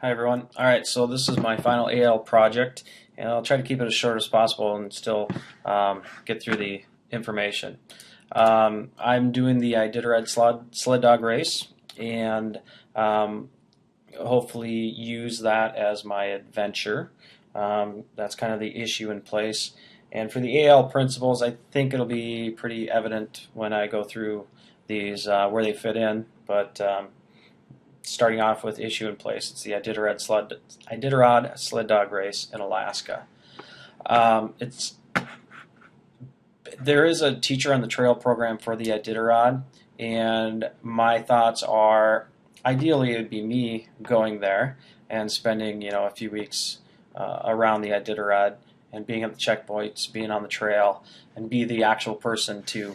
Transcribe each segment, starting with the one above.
Hi everyone. All right, so this is my final AL project, and I'll try to keep it as short as possible and still get through the information. I'm doing the Iditarod sled dog race, and hopefully use that as my adventure. That's kind of the issue in place. And for the AL principles, I think it'll be pretty evident when I go through these where they fit in, but starting off with issue in place. It's the Iditarod sled dog race in Alaska. It's There is a teacher on the trail program for the Iditarod, and my thoughts are ideally it would be me going there and spending a few weeks around the Iditarod and being at the checkpoints, being on the trail, and be the actual person to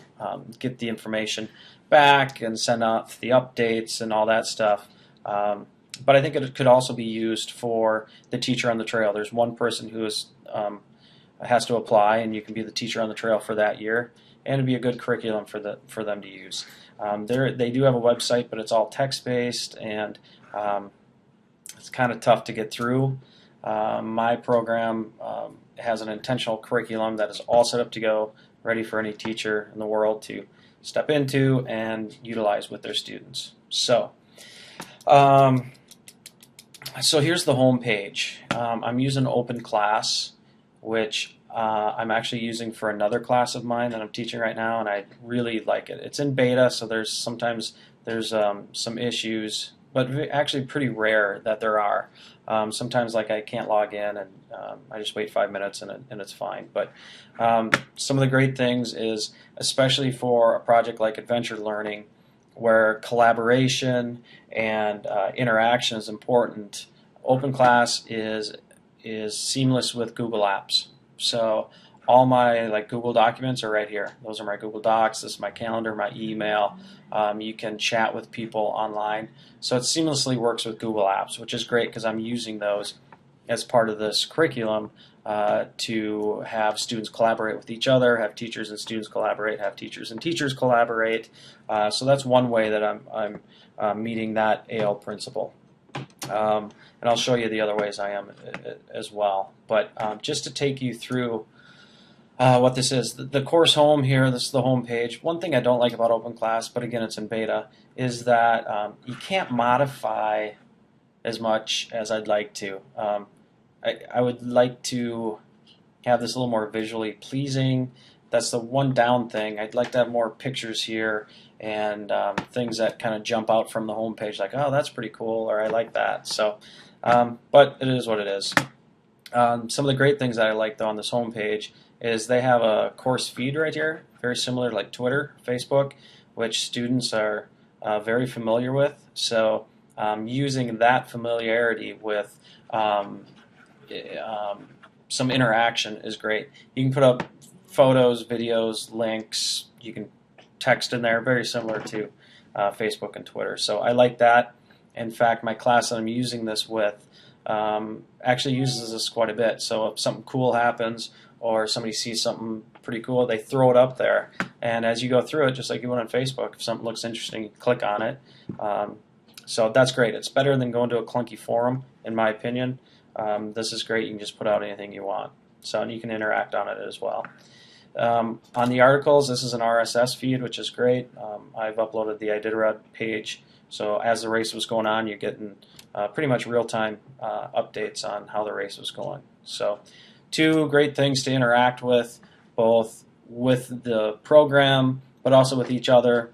get the information back and send out the updates and all that stuff. But I think it could also be used for the teacher on the trail. There's one person who has to apply, and you can be the teacher on the trail for that year, and it'd be a good curriculum for them to use. They do have a website, but it's all text-based, and it's kind of tough to get through. My program has an intentional curriculum that is all set up to go, ready for any teacher in the world to step into and utilize with their students. So here's the home page. I'm using OpenClass, which I'm actually using for another class of mine that I'm teaching right now, and I really like it. It's in beta, so sometimes there's some issues, but actually pretty rare that there are. Sometimes like I can't log in, and I just wait 5 minutes and it's fine. But some of the great things is, especially for a project like Adventure Learning, where collaboration and interaction is important, OpenClass is seamless with Google Apps. So all my Google documents are right here. Those are my Google Docs. This is my calendar, my email. You can chat with people online. So it seamlessly works with Google Apps, which is great because I'm using those as part of this curriculum to have students collaborate with each other, have teachers and students collaborate, have teachers and teachers collaborate. So that's one way that I'm meeting that AL principle. And I'll show you the other ways I am as well. But just to take you through what this is, the course home here, this is the home page. One thing I don't like about OpenClass, but again it's in beta, is that you can't modify as much as I'd like to. I would like to have this a little more visually pleasing. That's the one down thing. I'd like to have more pictures here and things that kind of jump out from the home page, like, oh, that's pretty cool, or I like that. So, but it is what it is. Some of the great things that I like, though, on this home page is they have a course feed right here, very similar to like Twitter, Facebook, which students are very familiar with. So using that familiarity with some interaction is great. You can put up photos, videos, links. You can text in there, very similar to Facebook and Twitter. So I like that. In fact, my class that I'm using this with actually uses this quite a bit. So if something cool happens or somebody sees something pretty cool, they throw it up there. And as you go through it, just like you would on Facebook, if something looks interesting, you click on it. So that's great. It's better than going to a clunky forum, in my opinion. This is great. You can just put out anything you want. So and you can interact on it as well. On the articles, this is an RSS feed, which is great. I've uploaded the Iditarod page, so as the race was going on, you're getting pretty much real-time updates on how the race was going. So two great things to interact with, both with the program, but also with each other.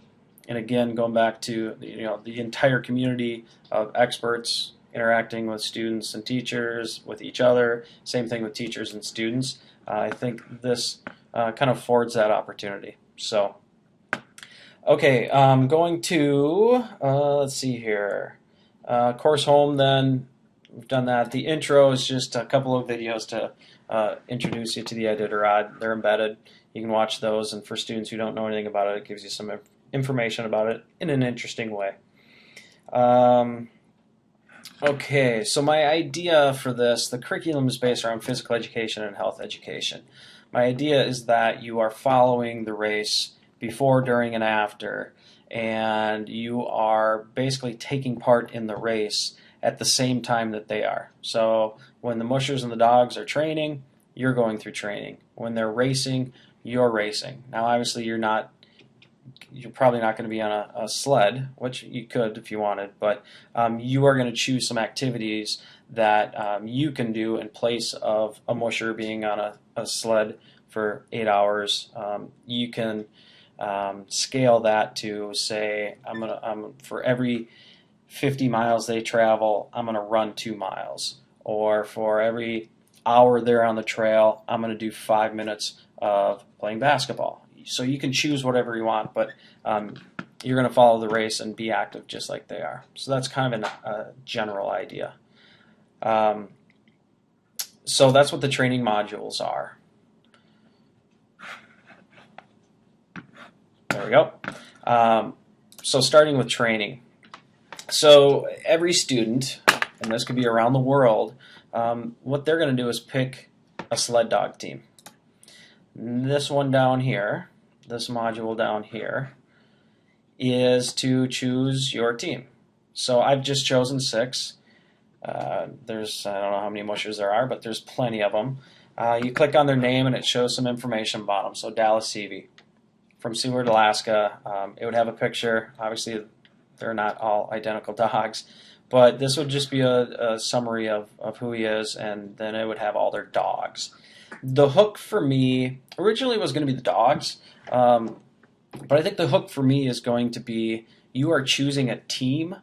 And again, going back to the entire community of experts interacting with students and teachers, with each other, same thing with teachers and students. I think this kind of affords that opportunity. So, okay, going to, let's see here, course home then, we've done that. The intro is just a couple of videos to introduce you to the Iditarod. They're embedded. You can watch those, and for students who don't know anything about it, it gives you some information about it in an interesting way. Okay, so my idea for this, the curriculum is based around physical education and health education. My idea is that you are following the race before, during, and after, and you are basically taking part in the race at the same time that they are. So when the mushers and the dogs are training, you're going through training. When they're racing, you're racing. Now, obviously, you're probably not going to be on a sled, which you could if you wanted, but you are going to choose some activities that you can do in place of a musher being on a sled for 8 hours. You can scale that to say, for every 50 miles they travel, I'm going to run 2 miles, or for every hour they're on the trail, I'm going to do 5 minutes of playing basketball. So you can choose whatever you want, but you're going to follow the race and be active just like they are. So that's kind of a general idea. So that's what the training modules are. There we go. So starting with training. So every student, and this could be around the world, what they're going to do is pick a sled dog team. This one down here, this module down here, is to choose your team. So I've just chosen 6. I don't know how many mushers there are, but there's plenty of them. You click on their name and it shows some information about them. So Dallas Seavey from Seward, Alaska. It would have a picture. Obviously, they're not all identical dogs, but this would just be a summary of who he is, and then it would have all their dogs. The hook for me originally was going to be the dogs, but I think the hook for me is going to be you are choosing a team,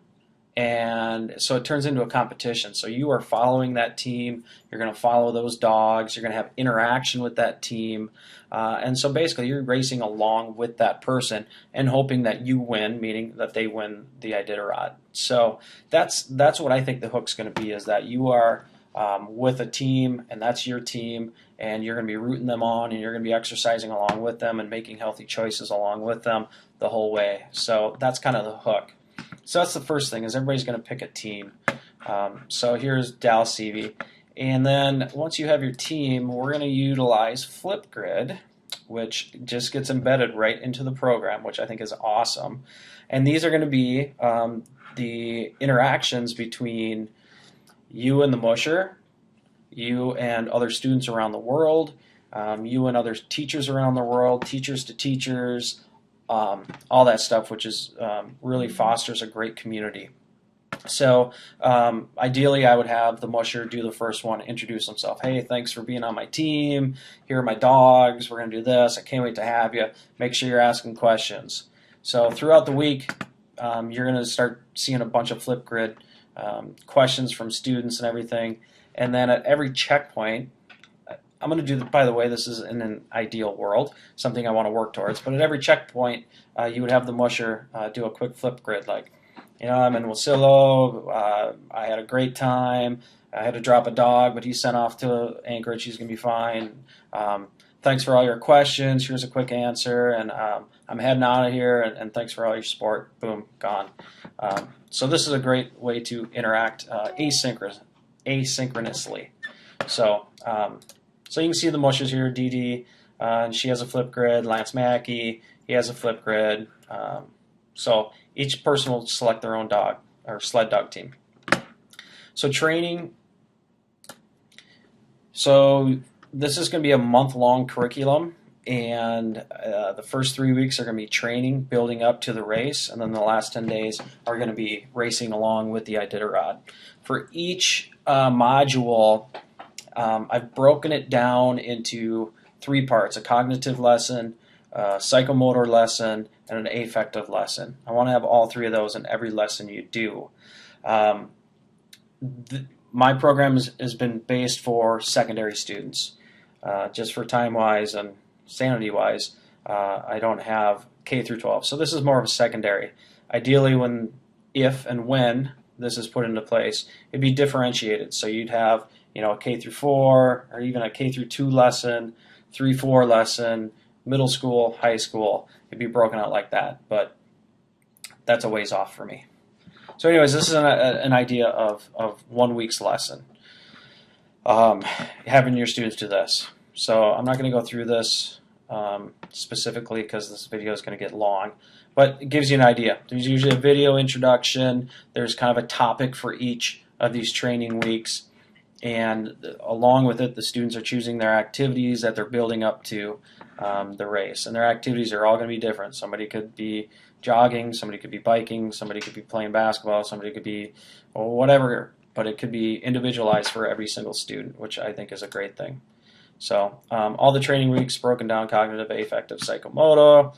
and so it turns into a competition. So you are following that team, you're going to follow those dogs, you're going to have interaction with that team, and so basically you're racing along with that person and hoping that you win, meaning that they win the Iditarod. So that's what I think the hook's going to be, is that you are with a team, and that's your team, and you're going to be rooting them on, and you're going to be exercising along with them and making healthy choices along with them the whole way. So that's kind of the hook. So that's the first thing, is everybody's going to pick a team. So here's Dallas Seavey. And then once you have your team, we're going to utilize Flipgrid, which just gets embedded right into the program, which I think is awesome. And these are going to be the interactions between you and the musher, you and other students around the world, you and other teachers around the world, teachers to teachers, all that stuff, which is really fosters a great community. So ideally, I would have the musher do the first one, introduce himself. Hey, thanks for being on my team. Here are my dogs. We're going to do this. I can't wait to have you. Make sure you're asking questions. So throughout the week, you're going to start seeing a bunch of Flipgrid questions from students and everything. And then at every checkpoint, I'm going to do, by the way, this is in an ideal world, something I want to work towards, but at every checkpoint, you would have the musher do a quick Flipgrid, like, I'm in Wasilla, I had a great time, I had to drop a dog, but he's sent off to Anchorage, he's going to be fine. Thanks for all your questions, here's a quick answer, and I'm heading out of here, and thanks for all your support, boom, gone. So this is a great way to interact asynchronously. So you can see the mushers here, Dee Dee, and she has a Flipgrid, Lance Mackey, he has a Flipgrid. So each person will select their own dog or sled dog team. So training. So this is going to be a month-long curriculum, and the first 3 weeks are going to be training, building up to the race, and then the last 10 days are going to be racing along with the Iditarod. For each module, I've broken it down into 3 parts: a cognitive lesson, a psychomotor lesson, and an affective lesson. I want to have all 3 of those in every lesson you do. My program has been based for secondary students. Just for time-wise and sanity-wise, I don't have K through 12. So this is more of a secondary. Ideally, if and when this is put into place, it'd be differentiated. So you'd have a K through 4, or even a K through 2 lesson, 3-4 lesson, middle school, high school. It'd be broken out like that, but that's a ways off for me. So anyways, this is an idea of 1 week's lesson. Having your students do this. So I'm not going to go through this specifically because this video is going to get long, but it gives you an idea. There's usually a video introduction. There's kind of a topic for each of these training weeks, and along with it, the students are choosing their activities that they're building up to the race, and their activities are all going to be different. Somebody could be jogging, somebody could be biking, somebody could be playing basketball, somebody could be whatever, but it could be individualized for every single student, which I think is a great thing. So all the training weeks broken down: cognitive, affective, psychomotor,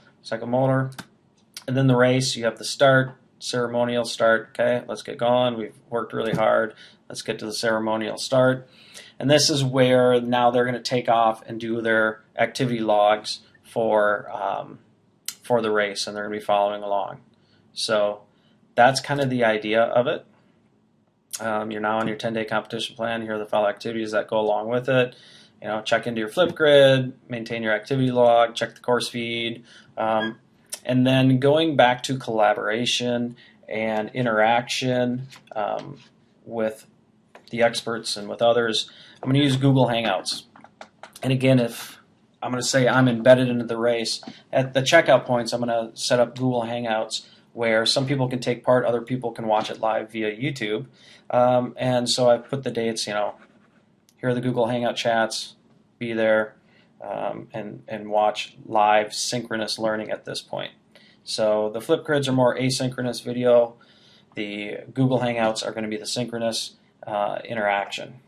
and then the race. You have the start, ceremonial start. Okay, let's get going. We've worked really hard. Let's get to the ceremonial start. And this is where now they're going to take off and do their activity logs for the race, and they're going to be following along. So that's kind of the idea of it. You're now on your 10-day competition plan. Here are the follow activities that go along with it. You know, check into your Flipgrid, maintain your activity log, check the course feed, and then going back to collaboration and interaction with the experts and with others, I'm going to use Google Hangouts. And again, if I'm going to say I'm embedded into the race, at the checkout points, I'm going to set up Google Hangouts where some people can take part, other people can watch it live via YouTube. And so I've put the dates, you know, here are the Google Hangout chats, be there, and watch live synchronous learning at this point. So the Flipgrids are more asynchronous video. The Google Hangouts are going to be the synchronous interaction.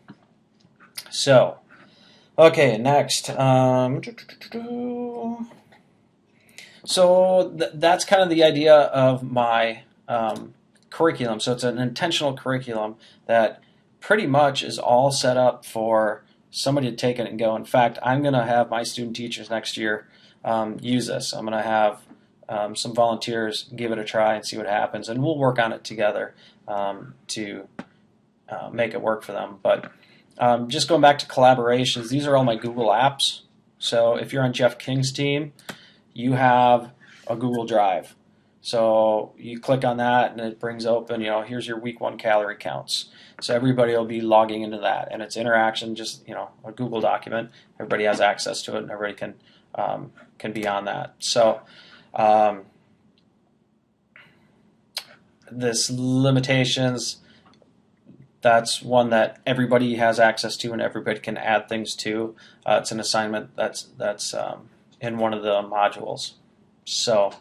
So, okay, next. So that's kind of the idea of my curriculum. So it's an intentional curriculum that pretty much is all set up for somebody to take it and go. In fact, I'm going to have my student teachers next year use this. I'm going to have some volunteers give it a try and see what happens, and we'll work on it together to make it work for them. But just going back to collaborations, these are all my Google apps. So if you're on Jeff King's team, you have a Google Drive. So you click on that and it brings open, you know, here's your week 1 calorie counts. So everybody will be logging into that, and it's interaction, just, you know, a Google document. Everybody has access to it, and everybody can be on that. So this limitations, that's one that everybody has access to and everybody can add things to. It's an assignment that's in one of the modules. So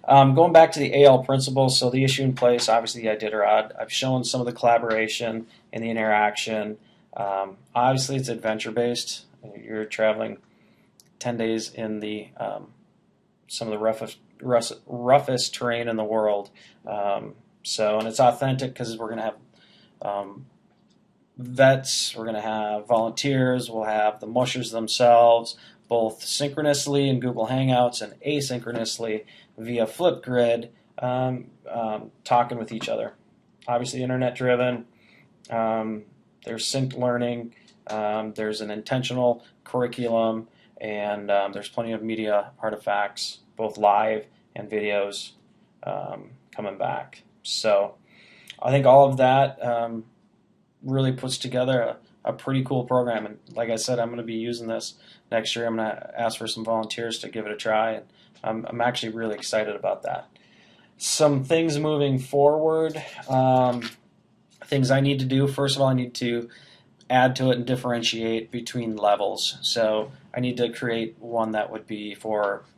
going back to the AL principles, so the issue in place, obviously the Iditarod. I've shown some of the collaboration and the interaction. Obviously it's adventure-based. You're traveling 10 days in the some of the roughest terrain in the world. And it's authentic because we're going to have vets, we're going to have volunteers, we'll have the mushers themselves, both synchronously in Google Hangouts and asynchronously via Flipgrid, talking with each other. Obviously internet-driven, there's synced learning, there's an intentional curriculum, and there's plenty of media artifacts, both live and videos coming back. So I think all of that really puts together a pretty cool program. And like I said, I'm going to be using this next year. I'm going to ask for some volunteers to give it a try, and I'm actually really excited about that. Some things moving forward, things I need to do. First of all, I need to add to it and differentiate between levels. So I need to create one that would be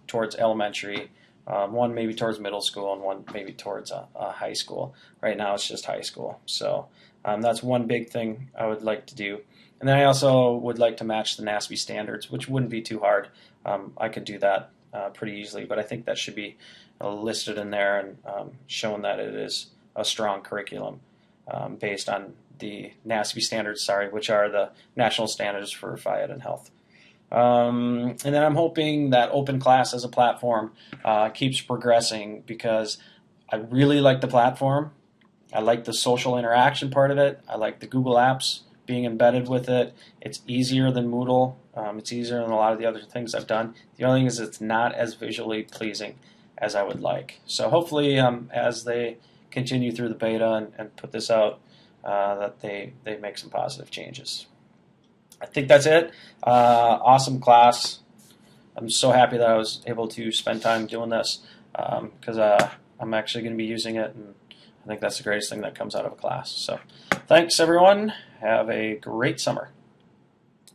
towards elementary, one maybe towards middle school, and one maybe towards a high school. Right now it's just high school. So that's one big thing I would like to do. And then I also would like to match the NASB standards, which wouldn't be too hard. I could do that pretty easily, but I think that should be listed in there and shown that it is a strong curriculum based on the NASB standards, which are the national standards for phy ed and health. And then I'm hoping that OpenClass as a platform keeps progressing, because I really like the platform. I like the social interaction part of it. I like the Google Apps being embedded with it. It's easier than Moodle. It's easier than a lot of the other things I've done. The only thing is it's not as visually pleasing as I would like. So hopefully as they continue through the beta and put this out, that they make some positive changes. I think that's it. Awesome class. I'm so happy that I was able to spend time doing this, because I'm actually going to be using it, and I think that's the greatest thing that comes out of a class. So thanks, everyone. Have a great summer.